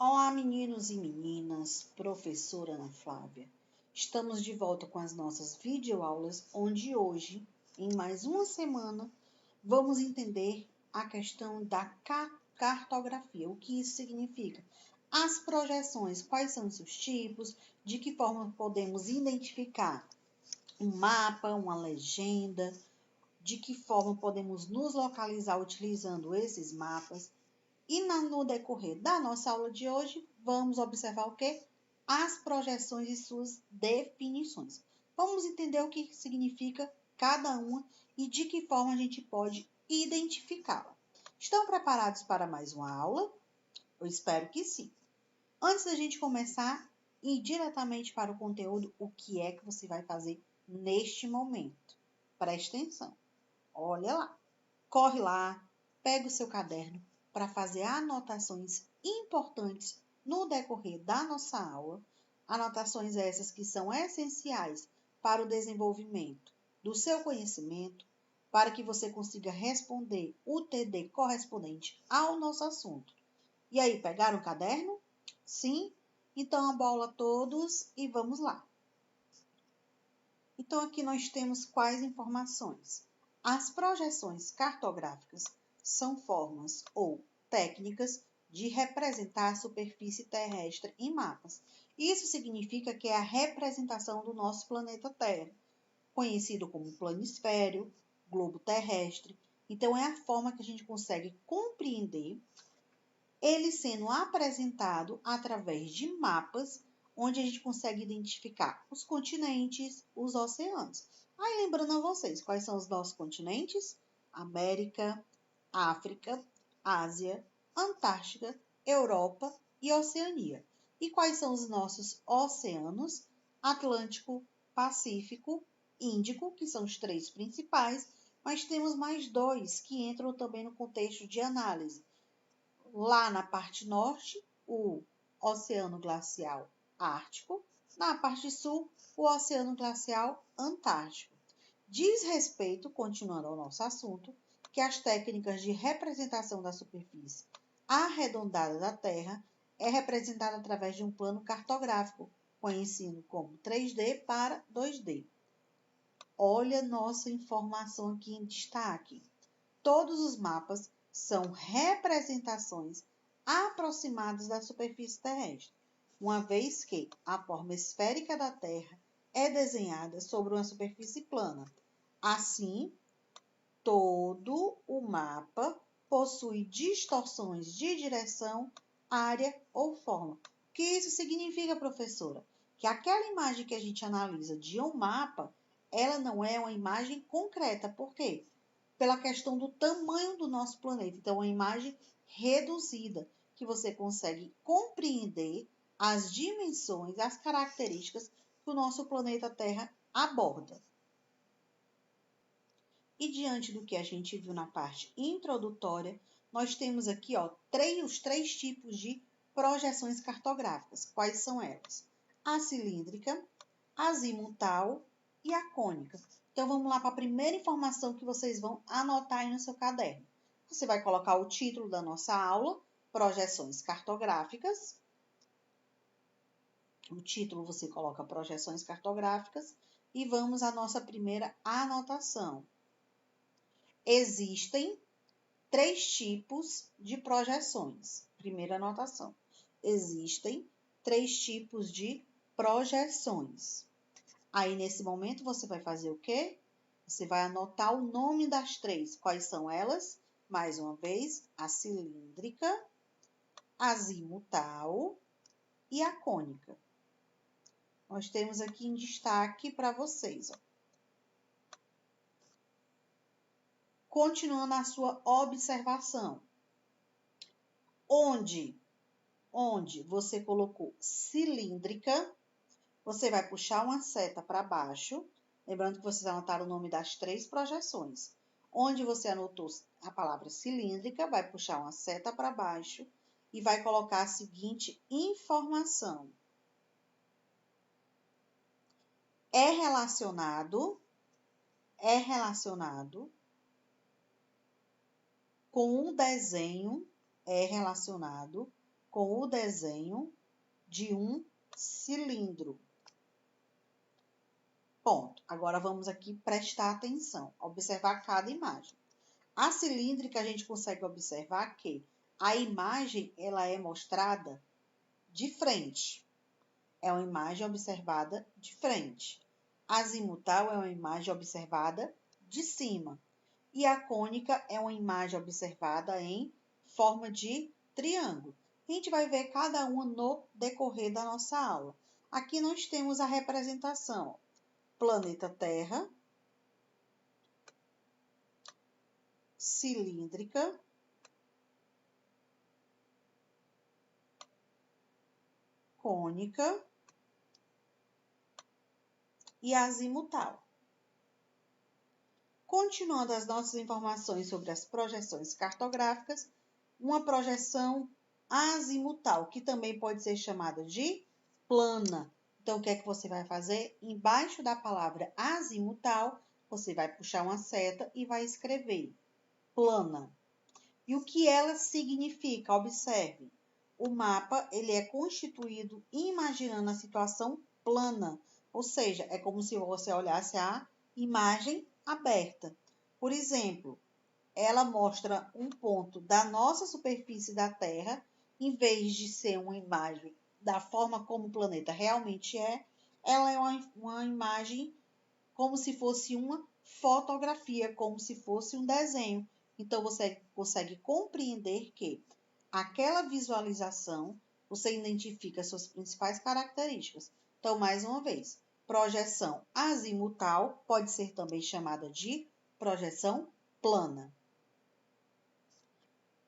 Olá, meninos e meninas, professora Ana Flávia. Estamos de volta com as nossas videoaulas, onde hoje, em mais uma semana, vamos entender a questão da cartografia. O que isso significa? As projeções, quais são os seus tipos, de que forma podemos identificar um mapa, uma legenda, de que forma podemos nos localizar utilizando esses mapas. E no decorrer da nossa aula de hoje, vamos observar o quê? As projeções e suas definições. Vamos entender o que significa cada uma e de que forma a gente pode identificá-la. Estão preparados para mais uma aula? Eu espero que sim. Antes da gente começar e ir diretamente para o conteúdo, o que é que você vai fazer neste momento? Preste atenção. Olha lá. Corre lá, pega o seu caderno para fazer anotações importantes no decorrer da nossa aula. Anotações essas que são essenciais para o desenvolvimento do seu conhecimento, para que você consiga responder o TD correspondente ao nosso assunto. E aí, pegaram o caderno? Sim? Então, a bola a todos e vamos lá. Então, aqui nós temos quais informações? As projeções cartográficas são formas ou técnicas de representar a superfície terrestre em mapas. Isso significa que é a representação do nosso planeta Terra, conhecido como planisfério, globo terrestre. Então, é a forma que a gente consegue compreender ele sendo apresentado através de mapas, onde a gente consegue identificar os continentes, os oceanos. Aí, lembrando a vocês, quais são os nossos continentes? América, África, Ásia, Antártica, Europa e Oceania. E quais são os nossos oceanos? Atlântico, Pacífico, Índico, que são os três principais, mas temos mais dois que entram também no contexto de análise. Lá na parte norte, o Oceano Glacial Ártico, na parte sul, o Oceano Glacial Antártico. Diz respeito, continuando ao nosso assunto, que as técnicas de representação da superfície arredondada da Terra é representada através de um plano cartográfico, conhecido como 3D para 2D. Olha nossa informação aqui em destaque. Todos os mapas são representações aproximadas da superfície terrestre, uma vez que a forma esférica da Terra é desenhada sobre uma superfície plana. Assim, todo o mapa possui distorções de direção, área ou forma. O que isso significa, professora? Que aquela imagem que a gente analisa de um mapa, ela não é uma imagem concreta. Por quê? Pela questão do tamanho do nosso planeta. Então, uma imagem reduzida, que você consegue compreender as dimensões, as características que o nosso planeta Terra aborda. E diante do que a gente viu na parte introdutória, nós temos aqui os três tipos de projeções cartográficas. Quais são elas? A cilíndrica, a azimutal e a cônica. Então, vamos lá para a primeira informação que vocês vão anotar aí no seu caderno. Você vai colocar o título da nossa aula, Projeções Cartográficas. O título você coloca Projeções Cartográficas e vamos à nossa primeira anotação. Existem três tipos de projeções. Primeira anotação. Existem três tipos de projeções. Aí, nesse momento, você vai fazer o quê? Você vai anotar o nome das três. Quais são elas? Mais uma vez, a cilíndrica, a azimutal e a cônica. Nós temos aqui em destaque para vocês. Continuando a sua observação. Onde você colocou cilíndrica, você vai puxar uma seta para baixo, lembrando que vocês anotaram o nome das três projeções. Onde você anotou a palavra cilíndrica, vai puxar uma seta para baixo e vai colocar a seguinte informação. É relacionado com um desenho, com o desenho de um cilindro. Ponto. Agora vamos aqui prestar atenção, observar cada imagem. A cilíndrica, a gente consegue observar que a imagem ela é mostrada de frente. É uma imagem observada de frente. A azimutal é uma imagem observada de cima. E a cônica é uma imagem observada em forma de triângulo. A gente vai ver cada uma no decorrer da nossa aula. Aqui nós temos a representação. Planeta Terra, cilíndrica, cônica e azimutal. Continuando as nossas informações sobre as projeções cartográficas, uma projeção azimutal, que também pode ser chamada de plana. Então, o que é que você vai fazer? Embaixo da palavra azimutal, você vai puxar uma seta e vai escrever plana. E o que ela significa? Observe. O mapa ele é constituído imaginando a situação plana, ou seja, é como se você olhasse a imagem aberta. Por exemplo, ela mostra um ponto da nossa superfície da Terra, em vez de ser uma imagem da forma como o planeta realmente é, ela é uma imagem como se fosse uma fotografia, como se fosse um desenho. Então, você consegue compreender que aquela visualização, você identifica suas principais características. Então, mais uma vez, projeção azimutal pode ser também chamada de projeção plana.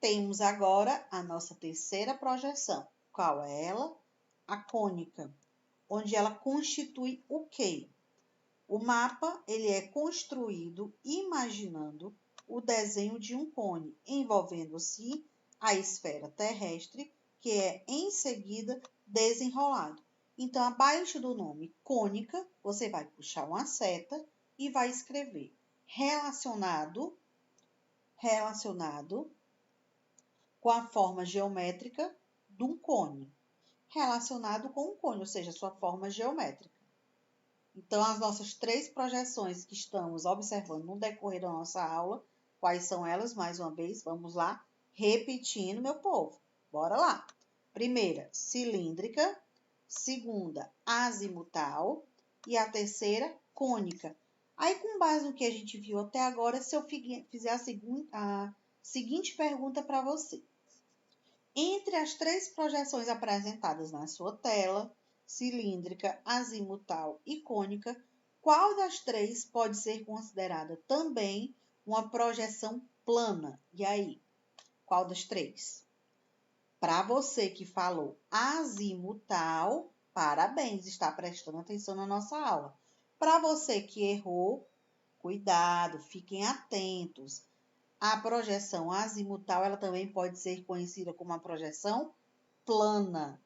Temos agora a nossa terceira projeção. Qual é ela? A cônica, onde ela constitui o quê? O mapa ele é construído imaginando o desenho de um cone, envolvendo-se a esfera terrestre, que é em seguida desenrolado. Então, abaixo do nome cônica, você vai puxar uma seta e vai escrever relacionado com a forma geométrica de um cone. Relacionado com um cone, ou seja, sua forma geométrica. Então, as nossas três projeções que estamos observando no decorrer da nossa aula, quais são elas? Mais uma vez, vamos lá, repetindo, meu povo. Bora lá. Primeira, cilíndrica. Segunda, azimutal. E a terceira, cônica. Aí, com base no que a gente viu até agora, se eu fizer a seguinte pergunta para você. Entre as três projeções apresentadas na sua tela, cilíndrica, azimutal e cônica, qual das três pode ser considerada também uma projeção plana? E aí, qual das três? Para você que falou azimutal, parabéns, está prestando atenção na nossa aula. Para você que errou, cuidado, fiquem atentos. A projeção azimutal, ela também pode ser conhecida como uma projeção plana.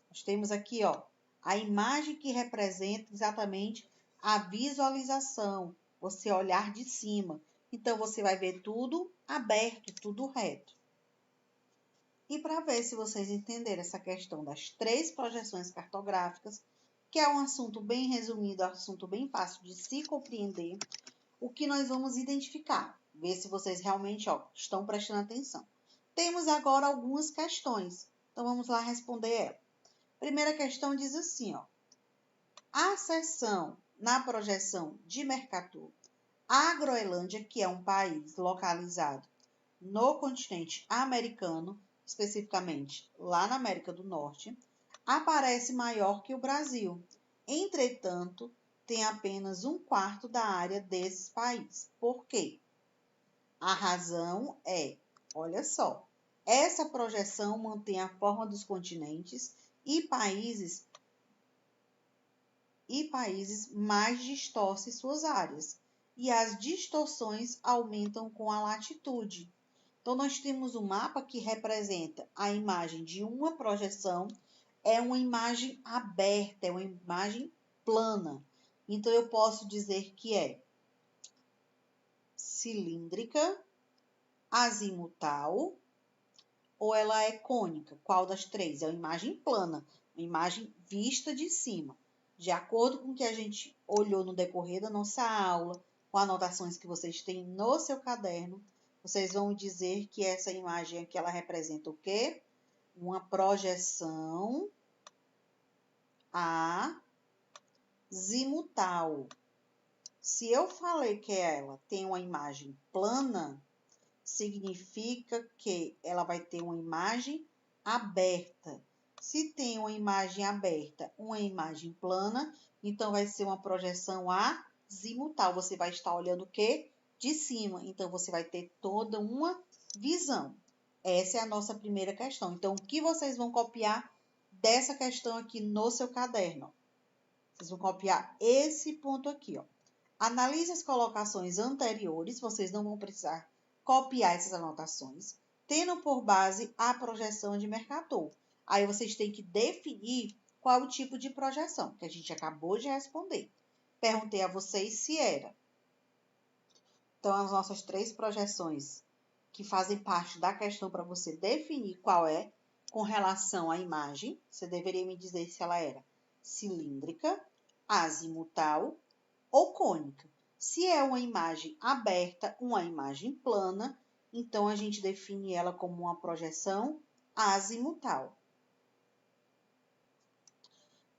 Nós temos aqui, ó, a imagem que representa exatamente a visualização, você olhar de cima. Então, você vai ver tudo aberto, tudo reto. E para ver se vocês entenderam essa questão das três projeções cartográficas, que é um assunto bem resumido, um assunto bem fácil de se compreender, o que nós vamos identificar? Ver se vocês realmente estão prestando atenção. Temos agora algumas questões, então vamos lá responder ela. Primeira questão diz assim, ó. A seção na projeção de Mercator, a Groenlândia, que é um país localizado no continente americano, especificamente lá na América do Norte, aparece maior que o Brasil. Entretanto, tem apenas 1/4 da área desses países. Por quê? A razão é, olha só, essa projeção mantém a forma dos continentes e países mais distorcem suas áreas, e as distorções aumentam com a latitude. Então, nós temos um mapa que representa a imagem de uma projeção, é uma imagem aberta, é uma imagem plana. Então, eu posso dizer que é cilíndrica, azimutal, ou ela é cônica? Qual das três? É uma imagem plana, uma imagem vista de cima. De acordo com o que a gente olhou no decorrer da nossa aula, com anotações que vocês têm no seu caderno, vocês vão dizer que essa imagem aqui, ela representa o quê? Uma projeção azimutal. Se eu falei que ela tem uma imagem plana, significa que ela vai ter uma imagem aberta. Se tem uma imagem aberta, uma imagem plana, então vai ser uma projeção azimutal. Você vai estar olhando o quê? De cima. Então, você vai ter toda uma visão. Essa é a nossa primeira questão. Então, o que vocês vão copiar dessa questão aqui no seu caderno? Vocês vão copiar esse ponto aqui, ó. Analise as colocações anteriores, vocês não vão precisar copiar essas anotações, tendo por base a projeção de Mercator. Aí vocês têm que definir qual o tipo de projeção, que a gente acabou de responder. Perguntei a vocês se era. Então, as nossas três projeções que fazem parte da questão para você definir qual é, com relação à imagem, você deveria me dizer se ela era cilíndrica, azimutal ou cônica. Se é uma imagem aberta, uma imagem plana, então a gente define ela como uma projeção azimutal.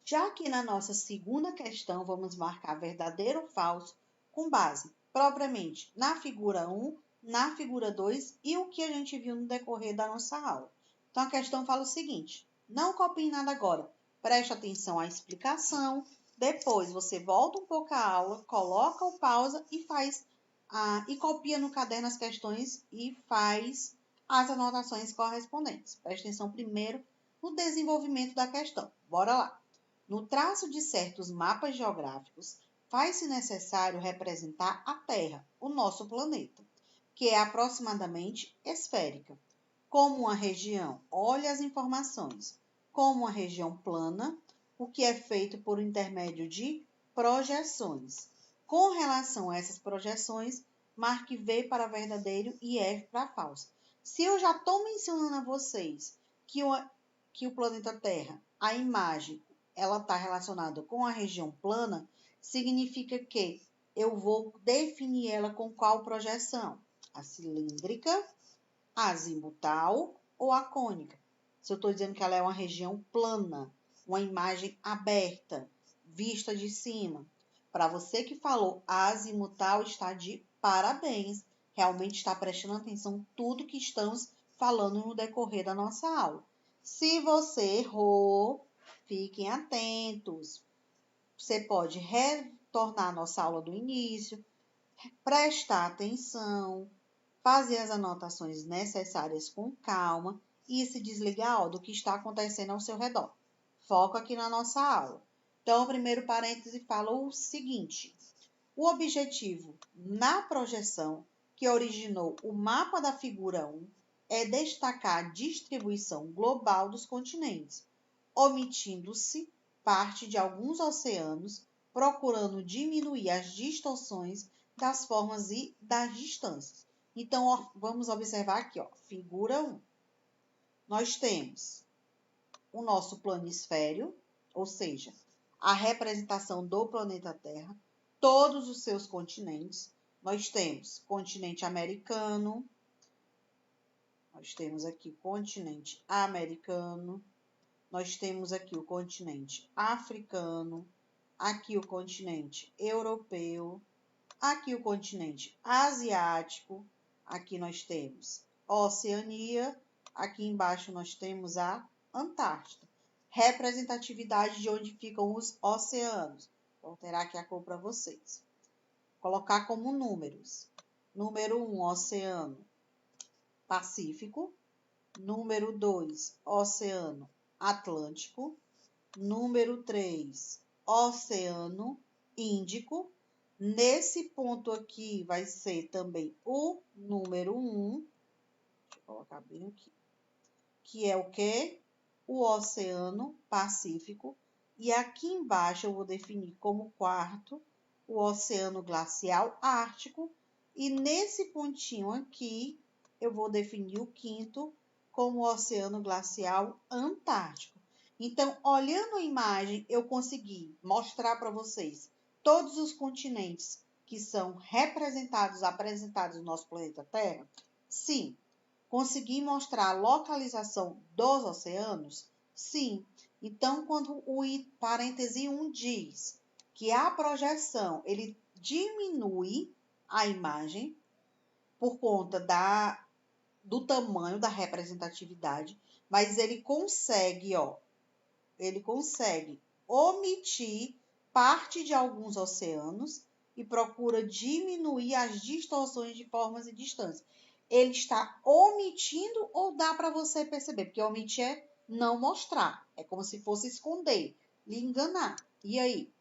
Já que na nossa segunda questão vamos marcar verdadeiro ou falso com base propriamente na figura 1, na figura 2 e o que a gente viu no decorrer da nossa aula. Então a questão fala o seguinte: não copie nada agora, preste atenção à explicação. Depois você volta um pouco a aula, coloca o pausa e copia no caderno as questões e faz as anotações correspondentes. Preste atenção primeiro no desenvolvimento da questão. Bora lá. No traço de certos mapas geográficos, faz-se necessário representar a Terra, o nosso planeta, que é aproximadamente esférica, como uma região. Olhe as informações. Como uma região plana, o que é feito por intermédio de projeções. Com relação a essas projeções, marque V para verdadeiro e F para falso. Se eu já estou mencionando a vocês que o planeta Terra, a imagem, ela está relacionada com a região plana, significa que eu vou definir ela com qual projeção? A cilíndrica, a azimutal ou a cônica. Se eu estou dizendo que ela é uma região plana, uma imagem aberta, vista de cima. Para você que falou azimutal, está de parabéns. Realmente está prestando atenção em tudo que estamos falando no decorrer da nossa aula. Se você errou, fiquem atentos. Você pode retornar à nossa aula do início, prestar atenção, fazer as anotações necessárias com calma e se desligar do que está acontecendo ao seu redor. Foco aqui na nossa aula. Então, o primeiro parêntese fala o seguinte: o objetivo na projeção que originou o mapa da figura 1 é destacar a distribuição global dos continentes, omitindo-se parte de alguns oceanos, procurando diminuir as distorções das formas e das distâncias. Então, ó, vamos observar aqui, ó, figura 1. Nós temos o nosso planisfério, ou seja, a representação do planeta Terra, todos os seus continentes. Nós temos continente americano, nós temos aqui o continente americano, nós temos aqui o continente africano, aqui o continente europeu, aqui o continente asiático, aqui nós temos Oceania, aqui embaixo nós temos a Antártida. Representatividade de onde ficam os oceanos. Vou alterar aqui a cor para vocês. Colocar como números. Número 1, Oceano Pacífico. Número 2, Oceano Atlântico. Número 3, Oceano Índico. Nesse ponto aqui vai ser também o número 1. Deixa eu colocar bem aqui. Que é o quê? O Oceano Pacífico. E aqui embaixo eu vou definir como quarto o Oceano Glacial Ártico. E nesse pontinho aqui eu vou definir o quinto como o Oceano Glacial Antártico. Então, olhando a imagem, eu consegui mostrar para vocês todos os continentes que são apresentados no nosso planeta Terra? Sim. Consegui mostrar a localização dos oceanos? Sim. Então, quando o parêntese 1 diz que a projeção ele diminui a imagem por conta do tamanho da representatividade, mas ele consegue omitir parte de alguns oceanos e procura diminuir as distorções de formas e distâncias. Ele está omitindo ou dá para você perceber? Porque omitir é não mostrar. É como se fosse esconder, lhe enganar. E aí?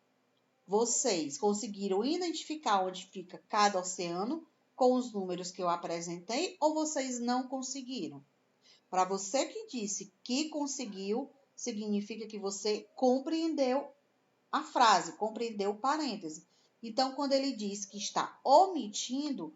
Vocês conseguiram identificar onde fica cada oceano com os números que eu apresentei ou vocês não conseguiram? Para você que disse que conseguiu, significa que você compreendeu a frase, compreendeu o parêntese. Então, quando ele diz que está omitindo,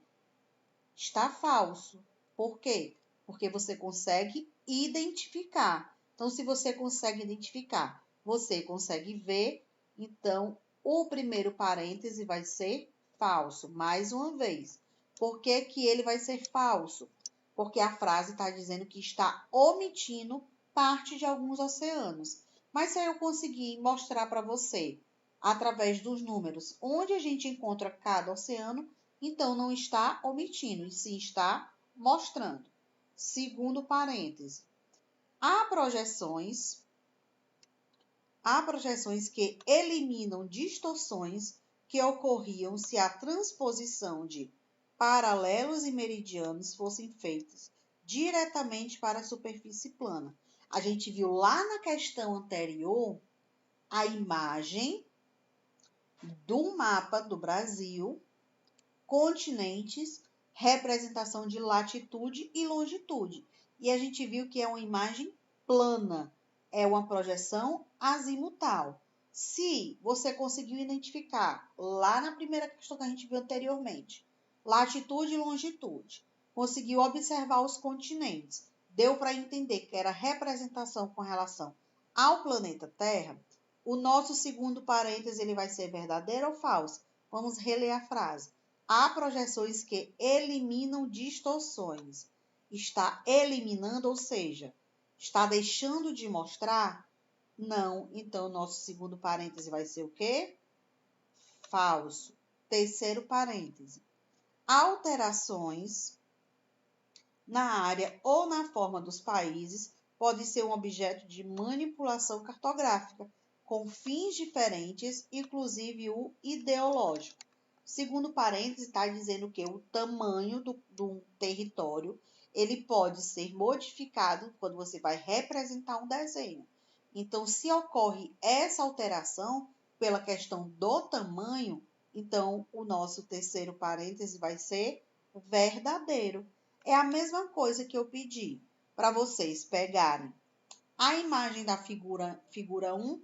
está falso. Por quê? Porque você consegue identificar. Então, se você consegue identificar, você consegue ver, então o primeiro parêntese vai ser falso. Mais uma vez. Por que que ele vai ser falso? Porque a frase está dizendo que está omitindo parte de alguns oceanos. Mas se eu conseguir mostrar para você, através dos números, onde a gente encontra cada oceano, então não está omitindo, e sim está mostrando. Segundo parêntese. Há projeções que eliminam distorções que ocorriam se a transposição de paralelos e meridianos fossem feitas diretamente para a superfície plana. A gente viu lá na questão anterior a imagem do mapa do Brasil, continentes, representação de latitude e longitude. E a gente viu que é uma imagem plana, é uma projeção azimutal. Se você conseguiu identificar lá na primeira questão que a gente viu anteriormente, latitude e longitude, conseguiu observar os continentes, deu para entender que era representação com relação ao planeta Terra, o nosso segundo parêntese ele vai ser verdadeiro ou falso? Vamos reler a frase. Há projeções que eliminam distorções. Está eliminando, ou seja, está deixando de mostrar? Não. Então, nosso segundo parêntese vai ser o quê? Falso. Terceiro parêntese. Alterações na área ou na forma dos países pode ser um objeto de manipulação cartográfica, com fins diferentes, inclusive o ideológico. Segundo parênteses, está dizendo que o tamanho do território ele pode ser modificado quando você vai representar um desenho. Então, se ocorre essa alteração pela questão do tamanho, então o nosso terceiro parêntese vai ser verdadeiro. É a mesma coisa que eu pedi para vocês pegarem a imagem da figura 1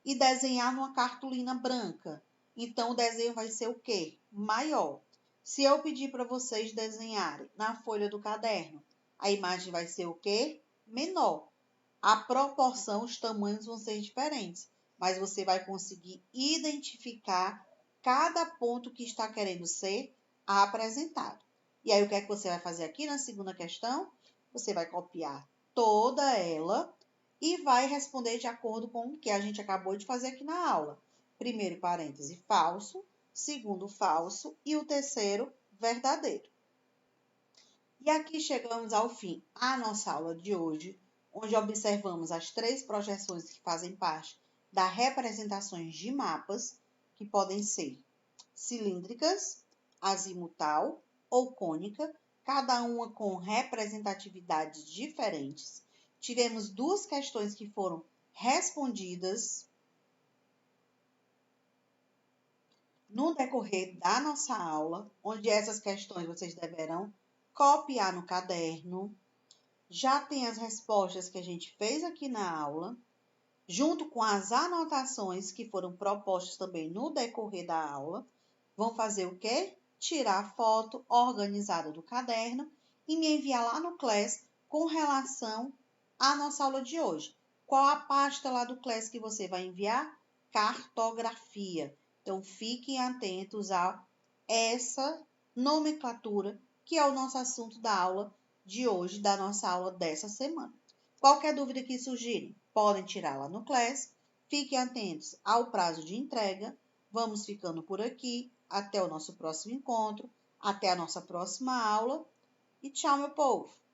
e desenhar numa cartolina branca. Então, o desenho vai ser o quê? Maior. Se eu pedir para vocês desenharem na folha do caderno, a imagem vai ser o quê? Menor. A proporção, os tamanhos vão ser diferentes, mas você vai conseguir identificar cada ponto que está querendo ser apresentado. E aí, o que é que você vai fazer aqui na segunda questão? Você vai copiar toda ela e vai responder de acordo com o que a gente acabou de fazer aqui na aula. Primeiro parêntese, falso. Segundo, falso. E o terceiro, verdadeiro. E aqui chegamos ao fim a nossa aula de hoje, onde observamos as 3 projeções que fazem parte das representações de mapas, que podem ser cilíndricas, azimutal ou cônica, cada uma com representatividades diferentes. Tivemos 2 questões que foram respondidas no decorrer da nossa aula, onde essas questões vocês deverão copiar no caderno. Já tem as respostas que a gente fez aqui na aula, junto com as anotações que foram propostas também no decorrer da aula. Vão fazer o quê? Tirar a foto organizada do caderno e me enviar lá no Class com relação à nossa aula de hoje. Qual a pasta lá do Class que você vai enviar? Cartografia. Então, fiquem atentos a essa nomenclatura, que é o nosso assunto da aula de hoje, da nossa aula dessa semana. Qualquer dúvida que surgirem, podem tirar lá no Class. Fiquem atentos ao prazo de entrega. Vamos ficando por aqui. Até o nosso próximo encontro. Até a nossa próxima aula. E tchau, meu povo!